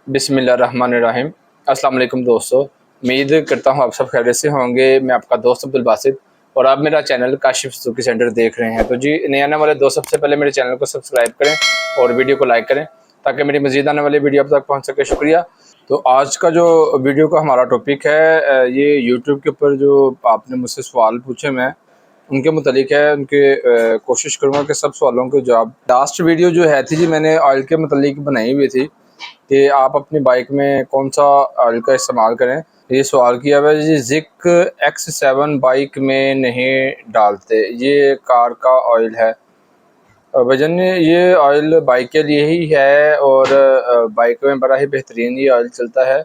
बिस्मिल्लाहिर्रहमानिर्रहीम। अस्सलाम वालेकुम दोस्तों, उम्मीद करता हूँ आप सब खैरियत से होंगे। मैं आपका दोस्त अब्दुल बासित और आप मेरा चैनल काशिफ सुजुकी सेंटर देख रहे हैं। तो जी, नए आने वाले दोस्त सबसे पहले मेरे चैनल को सब्सक्राइब करें और वीडियो को लाइक करें ताकि मेरी मज़ीद आने वाली वीडियो आप तक पहुँच सके। शुक्रिया। तो आज का जो वीडियो का हमारा टॉपिक है, ये यूट्यूब के ऊपर जो आपने मुझसे सवाल पूछे, मैं उनके मुतालिक है। कोशिश करूँगा कि सब सवालों के जवाब। लास्ट वीडियो जो है थी जी, मैंने ऑयल के मुतालिक बनाई हुई थी कि आप अपनी बाइक में कौन सा ऑयल का इस्तेमाल करें। ये सवाल किया हुआ है जी। ज़िक X7 बाइक में नहीं डालते, ये कार का ऑयल है। वजन ये ऑयल बाइक के लिए ही है और बाइक में बड़ा ही बेहतरीन ये ऑयल चलता है।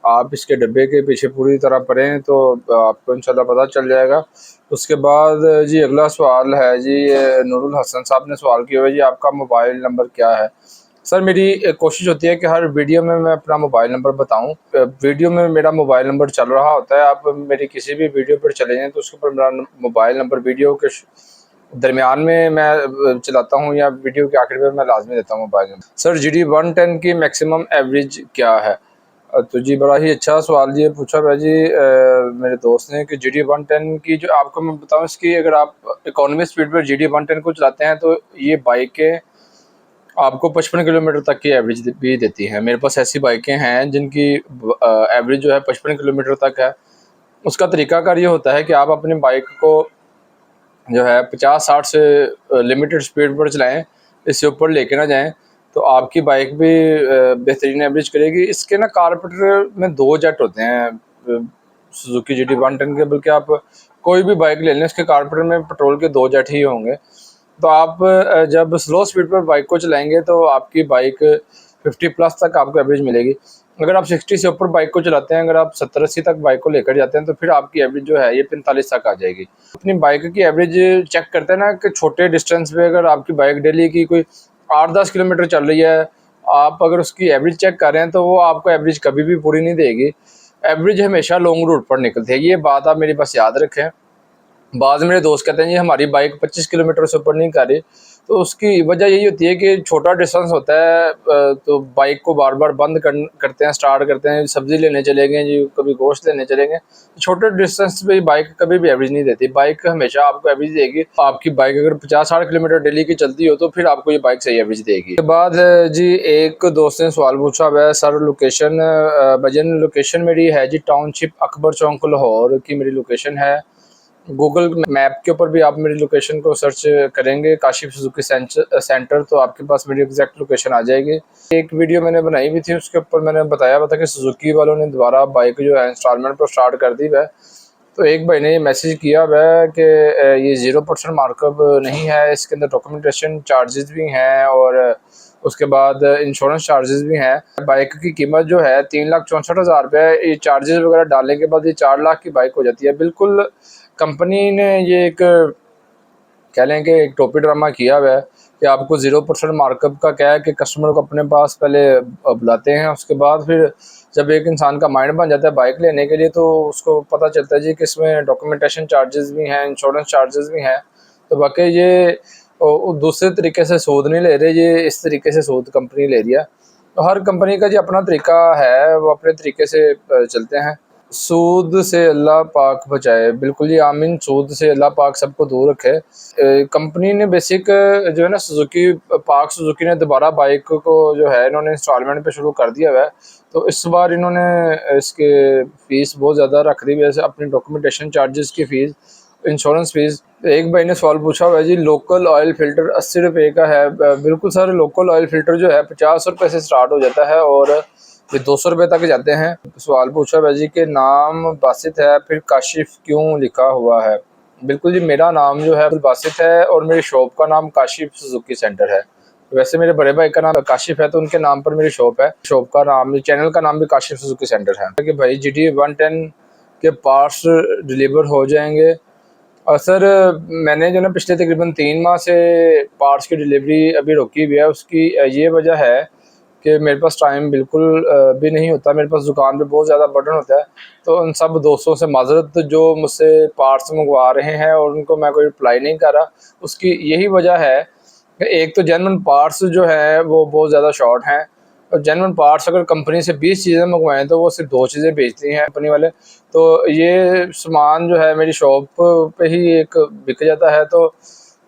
आप इसके डब्बे के पीछे पूरी तरह पढ़ें तो आपको इंशाल्लाह पता चल जाएगा। उसके बाद जी अगला सवाल है जी, नूरुल हसन साहब ने सवाल किया हुआ है जी, आपका मोबाइल नंबर क्या है। सर, मेरी कोशिश होती है कि हर वीडियो में मैं अपना मोबाइल नंबर बताऊं। वीडियो में मेरा मोबाइल नंबर चल रहा होता है, आप मेरी किसी भी वीडियो पर चले जाएं तो उसके ऊपर मेरा मोबाइल नंबर वीडियो के दरमियान में मैं चलाता हूं या वीडियो के आखिर में मैं लाजमी देता हूं मोबाइल नंबर। सर, GT110 की मैक्सिमम एवरेज क्या है। तो जी, बड़ा ही अच्छा सवाल ये पूछा भाई जी मेरे दोस्त ने कि GT110 की जो आपको मैं बताऊं, इसकी अगर आप इकोनॉमी स्पीड पर GT110 को चलाते हैं तो ये बाइकें आपको 55 किलोमीटर तक की एवरेज भी देती हैं। मेरे पास ऐसी बाइकें हैं जिनकी एवरेज जो है 55 किलोमीटर तक है। उसका तरीकाकार ये होता है कि आप अपनी बाइक को जो है 50-60 से लिमिटेड स्पीड पर चलाएं, इससे ऊपर लेके ना जाएं, तो आपकी बाइक भी बेहतरीन एवरेज करेगी। इसके ना कारबोरेटर में 2 जेट होते हैं सुजुकी GT110 के, बल्कि आप कोई भी बाइक ले लें इसके कारबोरेटर में पेट्रोल के 2 जेट ही होंगे। तो आप जब स्लो स्पीड पर बाइक को चलाएंगे तो आपकी बाइक 50+ तक आपको एवरेज मिलेगी। अगर आप 60 से ऊपर बाइक को चलाते हैं, अगर आप 70-80 तक बाइक को लेकर जाते हैं तो फिर आपकी एवरेज जो है ये 45 तक आ जाएगी। अपनी बाइक की एवरेज चेक करते हैं ना कि छोटे डिस्टेंस पे अगर आपकी बाइक डेली की कोई 8-10 किलोमीटर चल रही है, आप अगर उसकी एवरेज चेक कर रहे हैं तो वो आपको एवरेज कभी भी पूरी नहीं देगी। एवरेज हमेशा लॉन्ग रूट पर निकलती है, ये बात आप मेरी बस याद रखें। बाद मेरे दोस्त कहते हैं जी हमारी बाइक 25 किलोमीटर से ऊपर नहीं कर रही, तो उसकी वजह यही होती है कि छोटा डिस्टेंस होता है, तो बाइक को बार बार बंद करते हैं, स्टार्ट करते हैं, सब्जी लेने चले गए जी, कभी गोश्त लेने चले गए। छोटे डिस्टेंस पे बाइक कभी भी एवरेज नहीं देती। बाइक हमेशा आपको एवरेज देगी। आपकी बाइक अगर 50-60 किलोमीटर डेली की चलती हो तो फिर आपको ये बाइक सही एवरेज देगी। उसके बाद जी एक दोस्त ने सवाल पूछा हुआ है, सर लोकेशन भजन लोकेशन मेरी है जी टाउनशिप अकबर चौक लाहौर की मेरी लोकेशन है। गूगल मैप के ऊपर भी आप मेरी लोकेशन को सर्च करेंगे काशिफ सुजुकी सेंटर, तो आपके पास मेरी एग्जैक्ट लोकेशन आ जाएगी। एक वीडियो मैंने बनाई हुई थी, उसके ऊपर मैंने बताया हुआ था कि सुजुकी वालों ने दोबारा बाइक जो है इंस्टॉलमेंट पर स्टार्ट कर दी है। तो एक भाई ने ये मैसेज किया हुआ है कि ये 0% मार्कअप नहीं है, इसके अंदर डॉक्यूमेंटेशन चार्जेस भी हैं और उसके बाद इंश्योरेंस चार्जेस भी हैं। बाइक की कीमत जो है 3,64,000 रुपये है। ये चार्जेस वगैरह डालने के बाद ये 4 लाख की बाइक हो जाती है। बिल्कुल कंपनी ने ये एक कह लें कि एक टोपी ड्रामा किया हुआ है कि आपको 0% मार्कअप का क्या है कि कस्टमर को अपने पास पहले बुलाते हैं, उसके बाद फिर जब एक इंसान का माइंड बन जाता है बाइक लेने के लिए तो उसको पता चलता है जी कि इसमें डॉक्यूमेंटेशन चार्जेस भी हैं, इंश्योरेंस चार्जेस भी हैं। तो वाकई ये दूसरे तरीके से सूद नहीं ले रहे, ये इस तरीके से सूद कंपनी ले रही है। तो हर कंपनी का जी अपना तरीका है, वो अपने तरीके से चलते हैं। सूद से अल्लाह पाक बचाए, बिल्कुल जी आमीन। सूद से अल्लाह पाक सबको दूर रखे। कंपनी ने बेसिक जो है ना सुजुकी ने दोबारा बाइक को जो है इन्होंने इंस्टॉलमेंट पे शुरू कर दिया हुआ है। तो इस बार इन्होंने इसके फ़ीस बहुत ज़्यादा रख दी है, जैसे अपनी डॉक्यूमेंटेशन चार्जेस की फ़ीस, इंश्योरेंस फ़ीस। एक भाई ने सवाल पूछा हुआ है जी, लोकल ऑयल फ़िल्टर 80 रुपये का है। बिल्कुल सर, लोकल ऑयल फ़िल्टर जो है 50 रुपये से स्टार्ट हो जाता है और ये 200 रुपये तक जाते हैं। सवाल पूछा हुआ है जी कि नाम बासित है फिर काशिफ क्यों लिखा हुआ है। बिल्कुल जी, मेरा नाम जो है अब्दुल बासित है और मेरी शॉप का नाम काशिफ सुजुकी सेंटर है। वैसे मेरे बड़े भाई का नाम काशिफ है तो उनके नाम पर मेरी शॉप है। शॉप का नाम, चैनल का नाम भी काशिफ सुजुकी सेंटर है। कि भाई GT110 के पार्ट्स डिलीवर हो जाएंगे। और सर, मैंने जो ना पिछले तकरीबन 3 माह से पार्ट्स की डिलीवरी अभी रोकी हुई है। उसकी ये वजह है कि मेरे पास टाइम बिल्कुल भी नहीं होता। मेरे पास दुकान पे बहुत ज़्यादा बर्डन होता है। तो उन सब दोस्तों से माज़रत जो मुझसे पार्ट्स मंगवा रहे हैं और उनको मैं कोई रिप्लाई नहीं कर रहा, उसकी यही वजह है कि एक तो जेन्युइन पार्ट्स जो है वो बहुत ज़्यादा शॉर्ट हैं। जेन्युइन पार्ट्स अगर कंपनी से 20 चीज़ें मंगवाएं तो वो सिर्फ 2 चीज़ें बेचती हैं कंपनी वाले। तो ये सामान जो है मेरी शॉप पे ही एक बिक जाता है, तो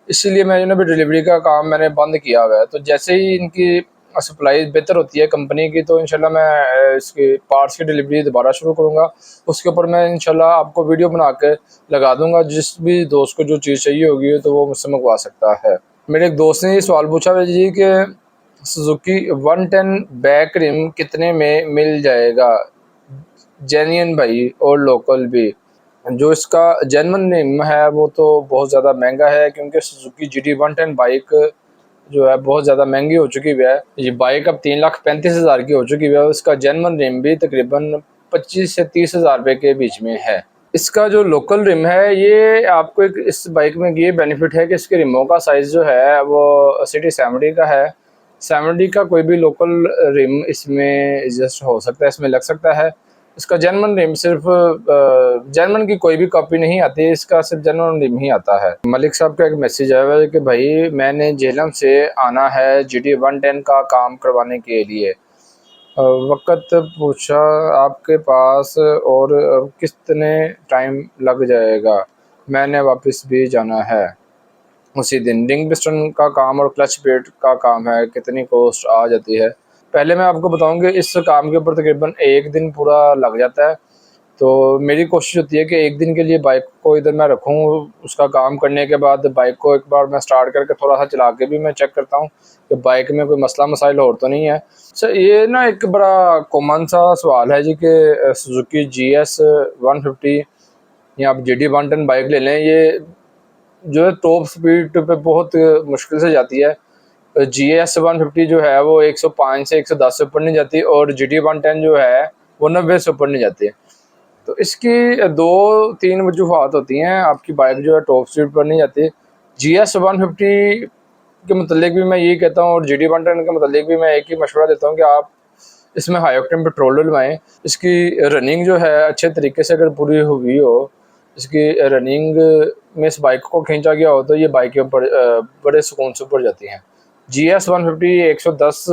इसीलिए मैं जो ना भी डिलीवरी का काम मैंने बंद किया हुआ है। तो जैसे ही इनकी सप्लाई बेहतर होती है कंपनी की, तो इंशाल्लाह मैं इसके पार्ट्स की डिलीवरी दोबारा शुरू करूँगा। उसके ऊपर मैं इंशाल्लाह आपको वीडियो बना के लगा दूँगा, जिस भी दोस्त को जो चीज़ चाहिए होगी तो वो मुझसे मंगवा सकता है। मेरे एक दोस्त ने ये सवाल पूछा है जी कि सुजुकी 110 बैक रिम कितने में मिल जाएगा, जेन्युइन भाई और लोकल भी। जो इसका जेन्युइन रिम है वो तो बहुत ज़्यादा महंगा है, क्योंकि सुजुकी GT 110 बाइक जो है बहुत ज़्यादा महंगी हो चुकी है। ये बाइक अब 3,35,000 की हो चुकी है। इसका जेन्युइन रिम भी तकरीबन 25 से 30,000 रुपये के बीच में है। इसका जो लोकल रिम है, ये आपको एक इस बाइक में ये बेनिफिट है कि इसके रिमों का साइज़ जो है वो सिटी 70 का है। 70 का कोई भी लोकल रिम इसमें एडजस्ट हो सकता है, इसमें लग सकता है। इसका जेन्युइन रिम सिर्फ जेन्युइन की कोई भी कॉपी नहीं आती, इसका सिर्फ जेन्युइन रिम ही आता है। मलिक साहब का एक मैसेज आया हुआ है कि भाई मैंने झेलम से आना है GT 110 का काम करवाने के लिए। वक़्त पूछा आपके पास और कितने टाइम लग जाएगा, मैंने वापस भी जाना है उसी दिन। रिंग पिस्टन का काम और क्लच प्लेट का काम है, कितनी कॉस्ट आ जाती है? पहले मैं आपको बताऊं कि इस काम के ऊपर तकरीबन 1 दिन पूरा लग जाता है। तो मेरी कोशिश होती है कि 1 दिन के लिए बाइक को इधर मैं रखूं। उसका काम करने के बाद बाइक को एक बार मैं स्टार्ट करके थोड़ा सा चला के भी मैं चेक करता हूं कि बाइक में कोई मसला मसाइल और तो नहीं है। सर ये ना एक बड़ा कॉमन सा सवाल है जी कि सुजुकी GS 150 या आप GT 110 बाइक ले लें, ये जो है टॉप स्पीड पे बहुत मुश्किल से जाती है। GS 150 जो है वो 105 से 110 से ऊपर नहीं जाती, और GT 110 जो है वो 90 से ऊपर नहीं जाती है। तो इसकी 2-3 वजूहात होती हैं, आपकी बाइक जो है टॉप स्पीड पर नहीं जाती। GS 150 के मतलब भी मैं यही कहता हूँ, और GT 110 के मतलब भी मैं एक ही मशवरा देता हूँ कि आप इसमें हाई ऑक्टेन पेट्रोल डलवाएँ। इसकी रनिंग जो है अच्छे तरीके से अगर पूरी हुई हो, इसकी रनिंग में इस बाइक को खींचा गया हो, तो ये बाइकें बड़े सुकून से ऊपर जाती हैं। GS 150 110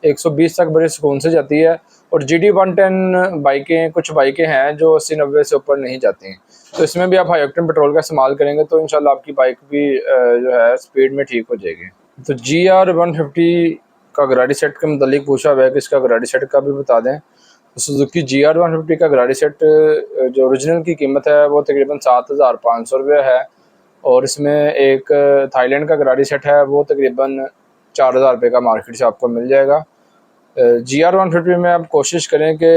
120 तक बड़े सुकून से जाती है, और GT 110 बाइकें कुछ बाइकें हैं जो 80-90 से ऊपर नहीं जाती हैं। तो इसमें भी आप हाई ऑक्टेन पेट्रोल का इस्तेमाल करेंगे तो इंशाल्लाह आपकी बाइक भी जो है स्पीड में ठीक हो जाएगी। तो GR 150 का गराडी सेट के मतलब पूछा हुआ है कि इसका गराडी सेट का भी बता दें। तो सुजुकी GR 150 का गराडी सेट जो ओरिजिनल की कीमत है वो तकरीबन 7,500 रुपये है, और इसमें एक थाईलैंड का गराडी सेट है वो तकरीबन 4,000 रुपये का मार्केट से आपको मिल जाएगा। GR 150 में आप कोशिश करें कि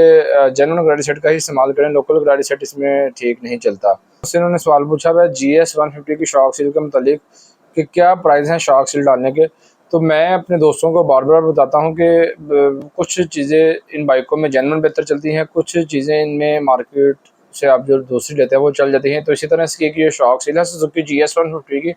जेन्युइन गराडी सेट का ही इस्तेमाल करें, लोकल गराडी सेट इसमें ठीक नहीं चलता। उससे इन्होंने सवाल पूछा हुआ है GS 150 की शॉक सील के मतलब कि क्या प्राइस हैं शॉक सील डालने के। तो मैं अपने दोस्तों को बार बार बताता हूँ कि कुछ चीज़ें इन बाइकों में जेन्युइन बेहतर चलती हैं, कुछ चीज़ें इनमें मार्केट से आप जो दूसरी लेते हैं वो चल जाती हैं। तो इसी तरह इसकी ये शॉक सील है सुजुकी GS 150 की।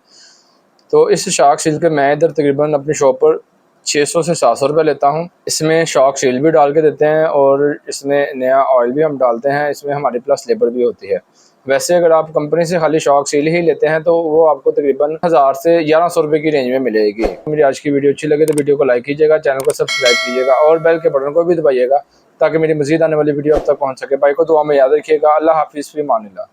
तो इस शॉक सील के मैं इधर तकरीबन अपनी शॉप पर 600 से 700 रुपये लेता हूँ। इसमें शॉक सील भी डाल के देते हैं, और इसमें नया ऑयल भी हम डालते हैं। इसमें हमारी प्लस लेबर भी होती है। वैसे अगर आप कंपनी से खाली शॉक सील ही लेते हैं तो वो आपको तकरीबन 1000 से 1100 रुपये की रेंज में मिलेगी। मेरी आज की वीडियो अच्छी लगे तो वीडियो को लाइक कीजिएगा, चैनल को सब्सक्राइब कीजिएगा, और बेल के बटन को भी दबाइएगा ताकि मेरी मज़ीद आने वाली वीडियो अब तक पहुँच सके। भाई को दुआ में याद रखिएगा। अल्लाह हाफिज़, फ़ी अमानिल्लाह।